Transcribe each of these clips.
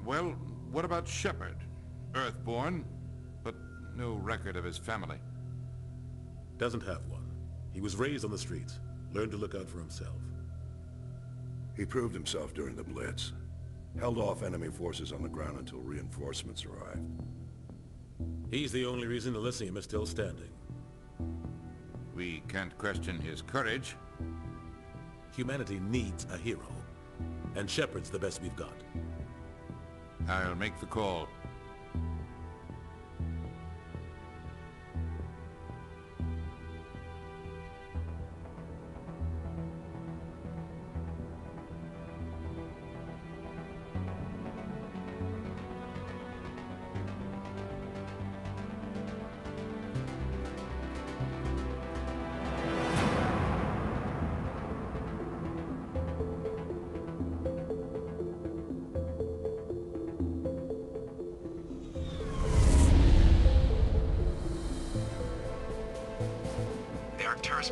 Well, what about Shepard? Earthborn, but no record of his family. Doesn't have one. He was raised on the streets. Learned to look out for himself. He proved himself during the Blitz. Held off enemy forces on the ground until reinforcements arrived. He's the only reason Elysium is still standing. We can't question his courage. Humanity needs a hero. And Shepard's the best we've got. I'll make the call.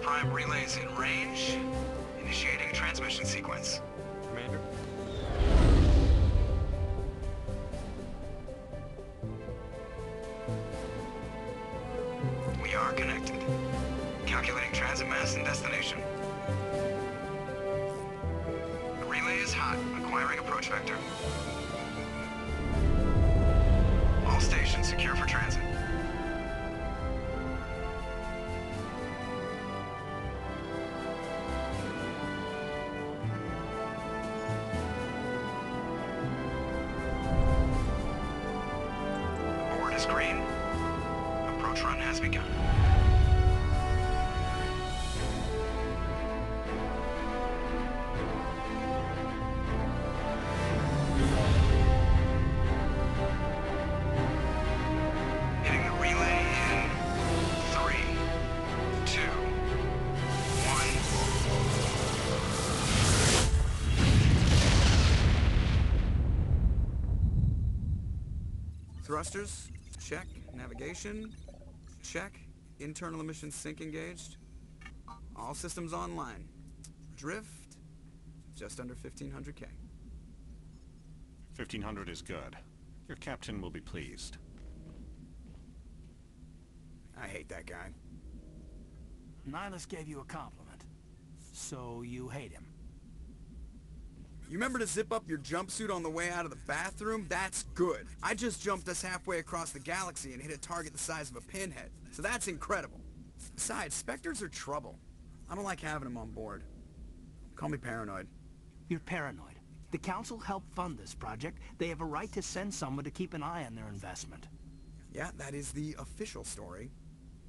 Prime relays in range. Initiating transmission sequence. Commander? We are connected. Calculating transit mass and destination. The relay is hot. Acquiring approach vector. All stations secure for transit. Green. Approach run has begun. Hitting the relay in 3, 2, 1. Thrusters. Check. Navigation. Check. Internal emission sync engaged. All systems online. Drift. Just under 1500K. 1500 is good. Your captain will be pleased. I hate that guy. Nihilus gave you a compliment. So you hate him. You remember to zip up your jumpsuit on the way out of the bathroom? That's good. I just jumped us halfway across the galaxy and hit a target the size of a pinhead. So that's incredible. Besides, Spectres are trouble. I don't like having them on board. Call me paranoid. You're paranoid. The Council helped fund this project. They have a right to send someone to keep an eye on their investment. Yeah, that is the official story.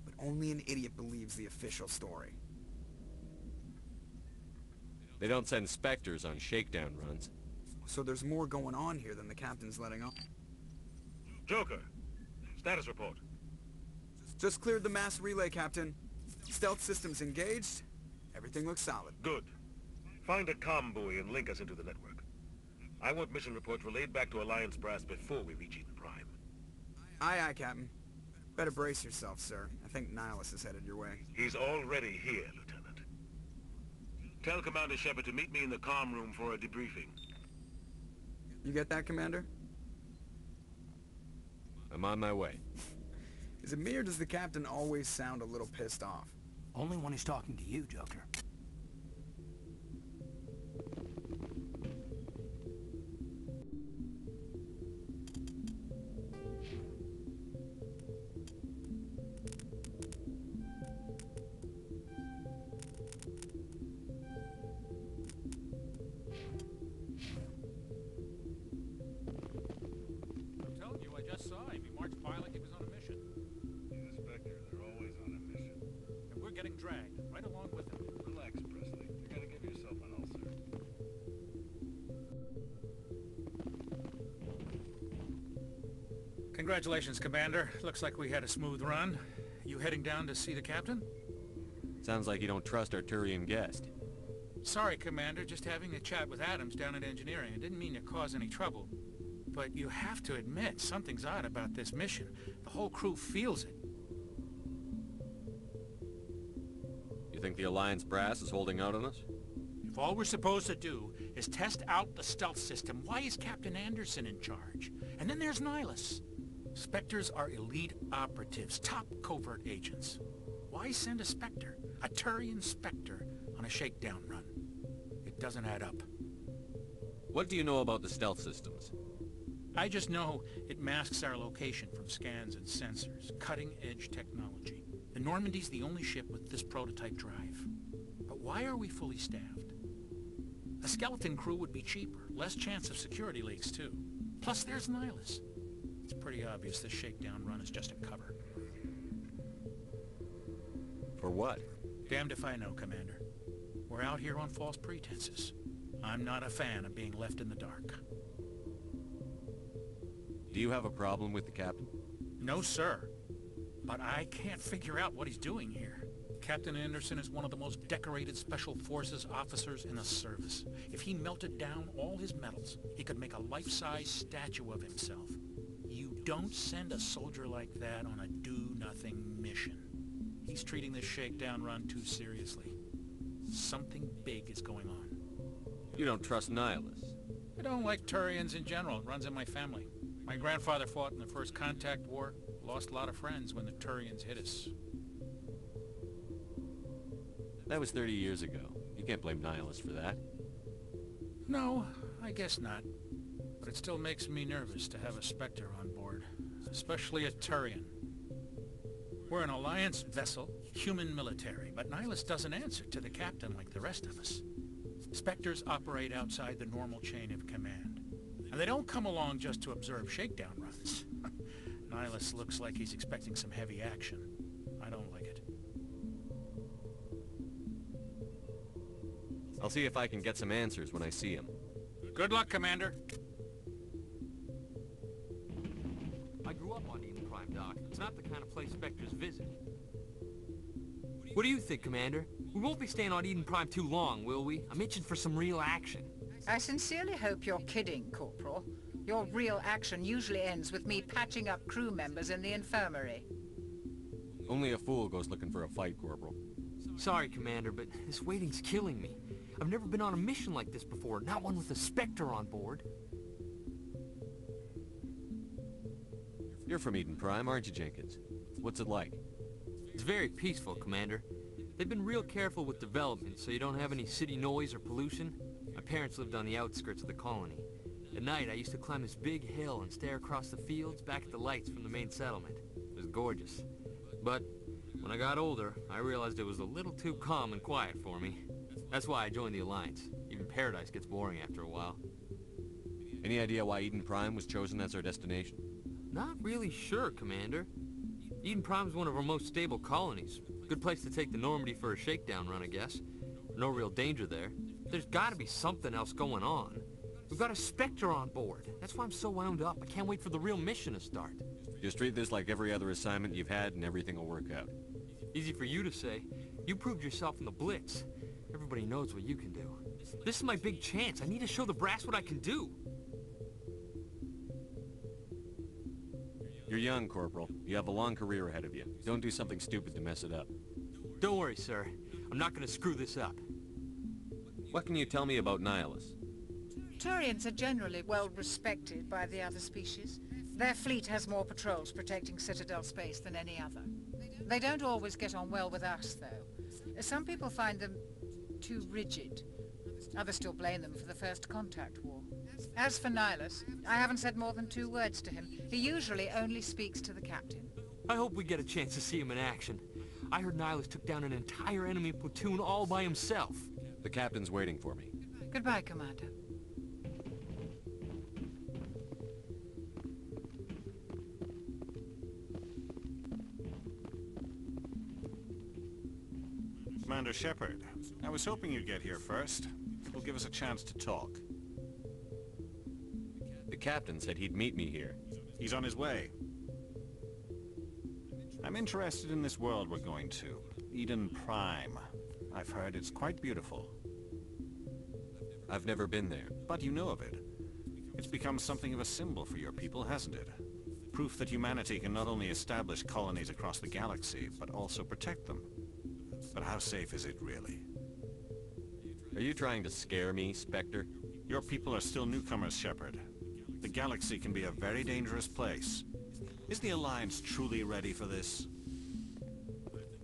But only an idiot believes the official story. They don't send Spectres on shakedown runs. So there's more going on here than the captain's letting on. Joker, status report. Just cleared the mass relay, Captain. Stealth systems engaged. Everything looks solid. Good. Find a comm buoy and link us into the network. I want mission reports relayed back to Alliance Brass before we reach Eden Prime. Aye, aye, Captain. Better brace yourself, sir. I think Nihilus is headed your way. He's already here, Lieutenant. Tell Commander Shepard to meet me in the comm room for a debriefing. You get that, Commander? I'm on my way. Is it me or does the Captain always sound a little pissed off? Only when he's talking to you, Joker. Dragged right along with him. Relax, Presley. You're gonna give yourself an ulcer. Congratulations, Commander. Looks like we had a smooth run. You heading down to see the captain? Sounds like you don't trust our Turian guest. Sorry, Commander. Just having a chat with Adams down at engineering. I didn't mean to cause any trouble. But you have to admit, something's odd about this mission. The whole crew feels it. You think the Alliance brass is holding out on us? If all we're supposed to do is test out the stealth system, why is Captain Anderson in charge? And then there's Nihilus. Spectres are elite operatives, top covert agents. Why send a Spectre, a Turian Spectre, on a shakedown run? It doesn't add up. What do you know about the stealth systems? I just know it masks our location from scans and sensors. Cutting-edge technology. The Normandy's the only ship with this prototype drive. But why are we fully staffed? A skeleton crew would be cheaper, less chance of security leaks too. Plus there's Nihilus. It's pretty obvious this shakedown run is just a cover. For what? Damned if I know, Commander. We're out here on false pretenses. I'm not a fan of being left in the dark. Do you have a problem with the captain? No, sir. But I can't figure out what he's doing here. Captain Anderson is one of the most decorated Special Forces officers in the service. If he melted down all his medals, he could make a life-size statue of himself. You don't send a soldier like that on a do-nothing mission. He's treating this shakedown run too seriously. Something big is going on. You don't trust Nihilus? I don't like Turians in general. It runs in my family. My grandfather fought in the First Contact War. Lost a lot of friends when the Turians hit us. That was 30 years ago. You can't blame Nihilus for that. No, I guess not. But it still makes me nervous to have a Spectre on board. Especially a Turian. We're an Alliance vessel, human military, but Nihilus doesn't answer to the captain like the rest of us. Spectres operate outside the normal chain of command. And they don't come along just to observe shakedown runs. Nihilus looks like he's expecting some heavy action. I don't like it. I'll see if I can get some answers when I see him. Good luck, Commander. I grew up on Eden Prime, Doc. It's not the kind of place Spectres visit. What do you think, Commander? We won't be staying on Eden Prime too long, will we? I'm itching for some real action. I sincerely hope you're kidding, Corporal. Your real action usually ends with me patching up crew members in the infirmary. Only a fool goes looking for a fight, Corporal. Sorry, Commander, but this waiting's killing me. I've never been on a mission like this before, not one with a Spectre on board. You're from Eden Prime, aren't you, Jenkins? What's it like? It's very peaceful, Commander. They've been real careful with development, so you don't have any city noise or pollution. My parents lived on the outskirts of the colony. At night, I used to climb this big hill and stare across the fields back at the lights from the main settlement. It was gorgeous. But when I got older, I realized it was a little too calm and quiet for me. That's why I joined the Alliance. Even Paradise gets boring after a while. Any idea why Eden Prime was chosen as our destination? Not really sure, Commander. Eden Prime's one of our most stable colonies. Good place to take the Normandy for a shakedown run, I guess. No real danger there. There's gotta be something else going on. We've got a Spectre on board. That's why I'm so wound up. I can't wait for the real mission to start. Just treat this like every other assignment you've had and everything will work out. Easy for you to say. You proved yourself in the Blitz. Everybody knows what you can do. This is my big chance. I need to show the brass what I can do. You're young, Corporal. You have a long career ahead of you. Don't do something stupid to mess it up. Don't worry, sir. I'm not gonna screw this up. What can you tell me about Nihilus? Turians are generally well respected by the other species. Their fleet has more patrols protecting Citadel space than any other. They don't always get on well with us, though. Some people find them too rigid. Others still blame them for the First Contact War. As for Nihilus, I haven't said more than 2 words to him. He usually only speaks to the captain. I hope we get a chance to see him in action. I heard Nihilus took down an entire enemy platoon all by himself. The captain's waiting for me. Goodbye, Commander. Commander Shepard, I was hoping you'd get here first. It'll give us a chance to talk. The captain said he'd meet me here. He's on his way. I'm interested in this world we're going to. Eden Prime. I've heard it's quite beautiful. I've never been there. But you know of it. It's become something of a symbol for your people, hasn't it? Proof that humanity can not only establish colonies across the galaxy, but also protect them. But how safe is it, really? Are you trying to scare me, Spectre? Your people are still newcomers, Shepard. The galaxy can be a very dangerous place. Is the Alliance truly ready for this?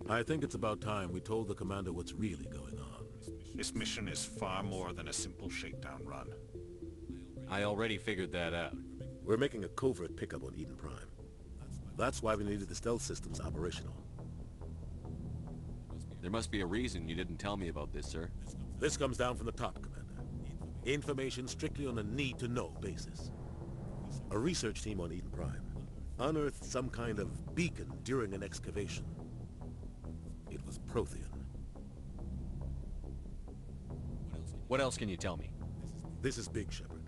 I think it's about time we told the Commander what's really going on. This mission is far more than a simple shakedown run. I already figured that out. We're making a covert pickup on Eden Prime. That's why we needed the stealth systems operational. There must be a reason you didn't tell me about this, sir. This comes down from the top, Commander. Information strictly on a need-to-know basis. A research team on Eden Prime unearthed some kind of beacon during an excavation. It was Prothean. What else can you tell me? This is big, Shepard.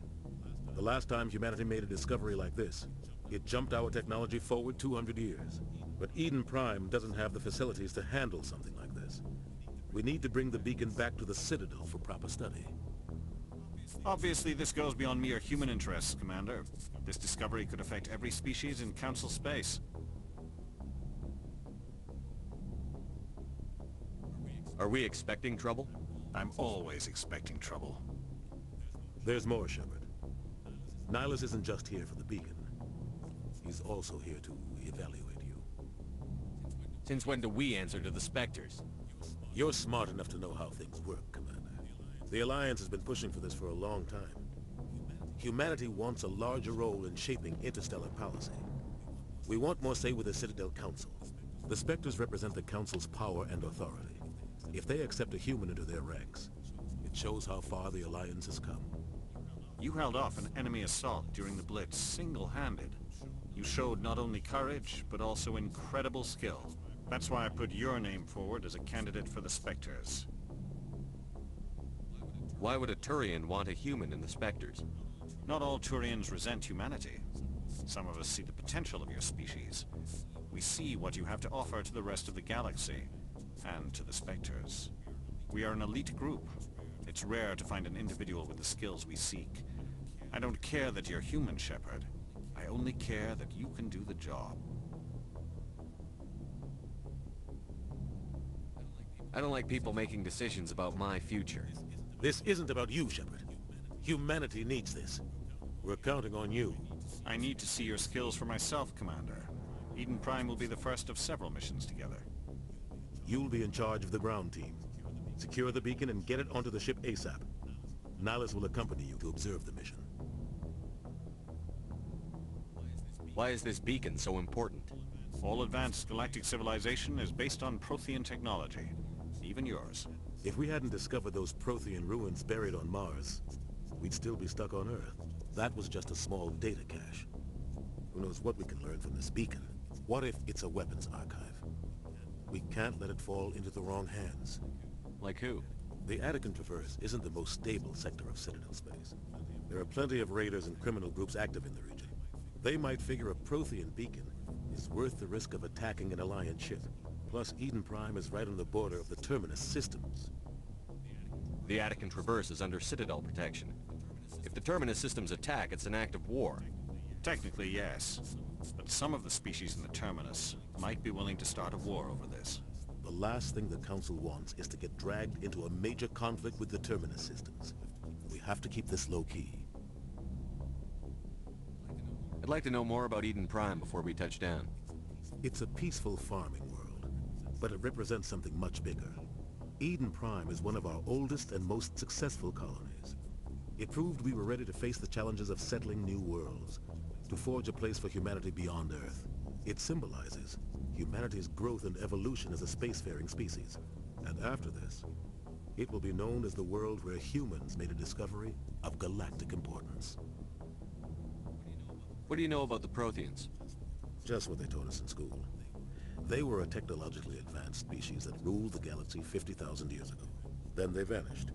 The last time humanity made a discovery like this, it jumped our technology forward 200 years. But Eden Prime doesn't have the facilities to handle something like this. We need to bring the beacon back to the Citadel for proper study. Obviously, this goes beyond mere human interests, Commander. This discovery could affect every species in Council space. Are we expecting trouble? I'm always expecting trouble. There's more, Shepard. Nihilus isn't just here for the beacon. He's also here to evaluate you. Since when do we answer to the Spectres? You're smart enough to know how things work, Commander. The Alliance has been pushing for this for a long time. Humanity wants a larger role in shaping interstellar policy. We want more say with the Citadel Council. The Spectres represent the Council's power and authority. If they accept a human into their ranks, it shows how far the Alliance has come. You held off an enemy assault during the Blitz single-handed. You showed not only courage, but also incredible skill. That's why I put your name forward as a candidate for the Spectres. Why would a Turian want a human in the Spectres? Not all Turians resent humanity. Some of us see the potential of your species. We see what you have to offer to the rest of the galaxy, and to the Spectres. We are an elite group. It's rare to find an individual with the skills we seek. I don't care that you're human, Shepard. I only care that you can do the job. I don't like people making decisions about my future. This isn't about you, Shepard. Humanity needs this. We're counting on you. I need to see your skills for myself, Commander. Eden Prime will be the first of several missions together. You'll be in charge of the ground team. Secure the beacon and get it onto the ship ASAP. Nihilus will accompany you to observe the mission. Why is this beacon so important? All advanced galactic civilization is based on Prothean technology. Even yours. If we hadn't discovered those Prothean ruins buried on Mars, we'd still be stuck on Earth. That was just a small data cache. Who knows what we can learn from this beacon? What if it's a weapons archive? We can't let it fall into the wrong hands. Like who? The Attican Traverse isn't the most stable sector of Citadel space. There are plenty of raiders and criminal groups active in the region. They might figure a Prothean beacon is worth the risk of attacking an Alliance ship. Plus, Eden Prime is right on the border of the Terminus systems. The Attican Traverse is under Citadel protection. If the Terminus systems attack, it's an act of war. Technically, yes. But some of the species in the Terminus might be willing to start a war over this. The last thing the Council wants is to get dragged into a major conflict with the Terminus systems. We have to keep this low-key. I'd like to know more about Eden Prime before we touch down. It's a peaceful farming world, but it represents something much bigger. Eden Prime is one of our oldest and most successful colonies. It proved we were ready to face the challenges of settling new worlds, to forge a place for humanity beyond Earth. It symbolizes humanity's growth and evolution as a spacefaring species. And after this, it will be known as the world where humans made a discovery of galactic importance. What do you know about the Protheans? Just what they taught us in school. They were a technologically advanced species that ruled the galaxy 50,000 years ago. Then they vanished.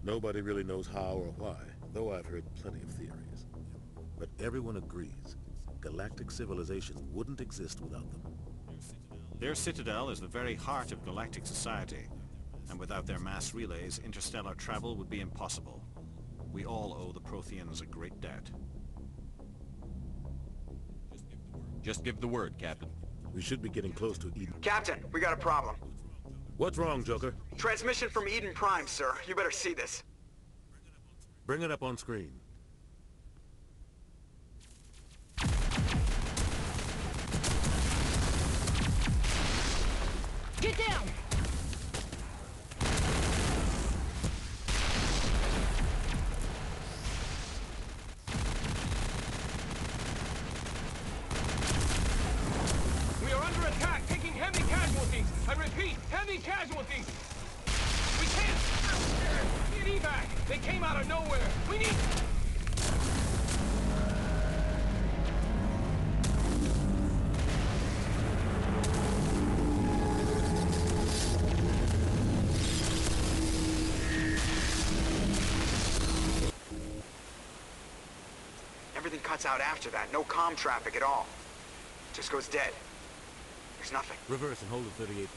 Nobody really knows how or why, though I've heard plenty of theories. But everyone agrees, galactic civilization wouldn't exist without them. Their citadel is the very heart of galactic society, and without their mass relays, interstellar travel would be impossible. We all owe the Protheans a great debt. Just give the word, Captain. We should be getting close to Eden. Captain, we got a problem. What's wrong, Joker? Transmission from Eden Prime, sir. You better see this. Bring it up on screen. Get down! We are under attack, taking heavy casualties. I repeat, heavy casualties. We can't... Get evac. They came out of nowhere. We need... Everything cuts out after that. No comm traffic at all. Just goes dead. There's nothing. Reverse and hold at 38.5.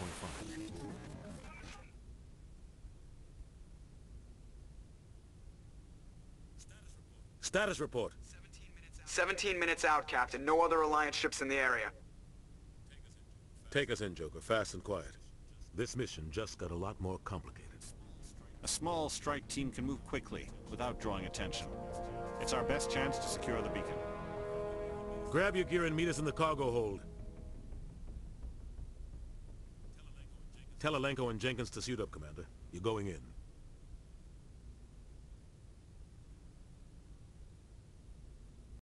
Status report. 17 minutes out, Captain. No other Alliance ships in the area. Take us in, Joker. Fast and quiet. This mission just got a lot more complicated. A small strike team can move quickly, without drawing attention. It's our best chance to secure the beacon. Grab your gear and meet us in the cargo hold. Tell Alenko and Jenkins to suit up, Commander. You're going in.